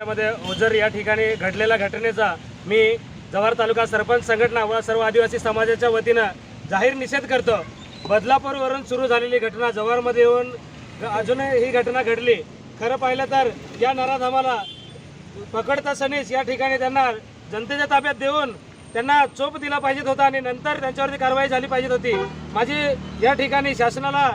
मध्ये ओझर या ठिकाणी घडलेल्या घटनेचा मी जव्हार तालुका सरपंच संघटना व सर्व आदिवासी समाजाच्या वतीनं जाहीर निषेध करतो। बदलापूरवरून सुरू झालेली घटना जव्हारमध्ये येऊन अजूनही ही घटना घडली। खरं पाहिलं तर या नराधमाला पकडतासनीच या ठिकाणी त्यांना जनतेच्या ताब्यात देऊन त्यांना चोप दिला पाहिजे होता आणि नंतर त्यांच्यावरती कारवाई झाली पाहिजे होती। माझी या ठिकाणी शासनाला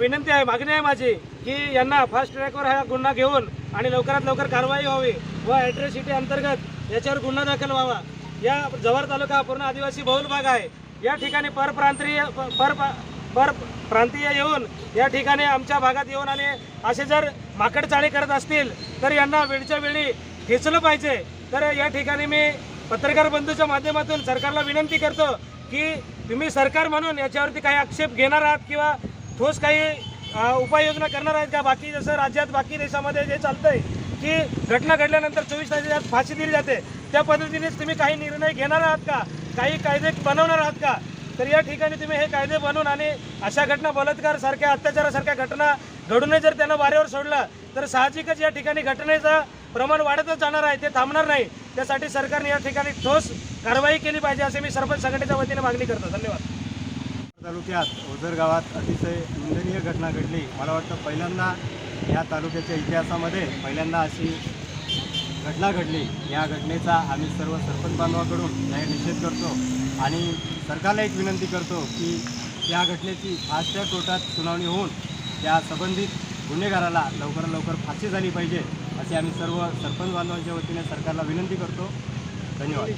विनंती आहे, मागणी आहे माझी की यांना फास्ट ट्रॅकवर हा गुन्हा घेऊन आणि लवकरात लवकर कारवाई व्हावी व ॲट्रॉसिटी अंतर्गत याच्यावर गुन्हा दाखल व्हावा। या जव्हार तालुका पूर्ण आदिवासी बहुल भाग आहे। या ठिकाणी परप्रांतीय येऊन या ठिकाणी आमच्या भागात येऊन आणि असे जर माकडचाळी करत असतील तर यांना वेळच्या वेळी खेचलं पाहिजे। तर या ठिकाणी मी पत्रकार बंधूच्या माध्यमातून सरकारला विनंती करतो की तुम्ही सरकार म्हणून याच्यावरती काही आक्षेप घेणार आहात किंवा ठोस काही उपाययोजना करणार आहेत का? बाकी जसं राज्यात बाकी देशामध्ये जे चालतंय की घटना घडल्यानंतर 24 तासात फाशी दिली जाते, त्या पद्धतीनेच तुम्ही काही निर्णय घेणार आहात का? काही कायदे बनवणार आहात का? तर या ठिकाणी तुम्ही हे कायदे बनवून आणि अशा घटना बलात्कार सारख्या अत्याचारासारख्या घटना घडूनही जर त्यांना वाऱ्यावर सोडलं तर साहजिकच या ठिकाणी घटनेचं प्रमाण वाढतच जाणार आहे, ते थांबणार नाही। त्यासाठी सरकारने या ठिकाणी ठोस कारवाई केली पाहिजे असे मी सरपंच संघटनेच्या वतीने मागणी करतो। धन्यवाद। तालुक्यात ओझर गावात अतिशय निंदनीय घटना घडली। मला वाटतं पहिल्यांदा या तालुक्याच्या इतिहासामध्ये पहिल्यांदा अशी घटना घडली। या घटनेचा आम्ही सर्व सरपंच बांधवाकडून जाहीर निषेध करतो आणि सरकारला एक विनंती करतो की या घटनेची फास्टच्या कोर्टात सुनावणी होऊन त्या संबंधित गुन्हेगाराला लवकरात लवकर फाशी झाली पाहिजे असे आम्ही सर्व सरपंच बांधवांच्या वतीने सरकारला विनंती करतो। धन्यवाद।